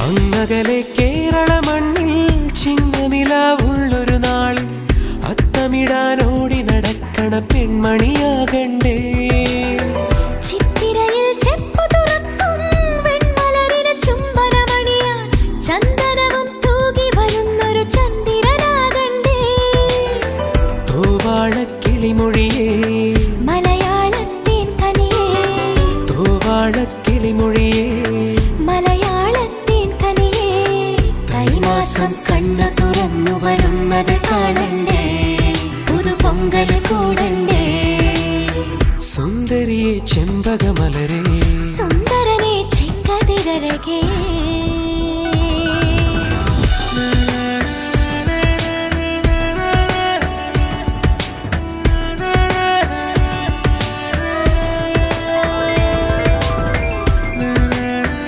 അങ്ങകലെ കേരള മണ്ണിൽ ചിങ്ങനിലാവുള്ളൊരു നാളിൽ അത്തമിടാനോടി നടക്കണ പെൺമണിയാകണ്ടേ. ചിത്തിരയിൽ ചെപ്പു തുറക്കും വെൺമലരിന് ചുംബനമണിയാൻ ചന്ദനവും തൂകി വരുന്നൊരു ചന്ദ്രനാകണ്ടേ. തൂവാളക്കിളിമൊഴിയേ മലയാളത്തിൻ കനിയേ, തൂവാളക്കിളിമൊഴിയേ മലയാളത്തിൻ കനിയേ. തൈമാസം കണ്ണു തുറന്നു വരുന്നത് കാണണ്ടേ, പുതുപൊങ്കല് കൂടണ്ടേ. സുന്ദരിയെ ചെമ്പകമലരേ, സുന്ദരനെ ചെങ്കതിരഴകേ.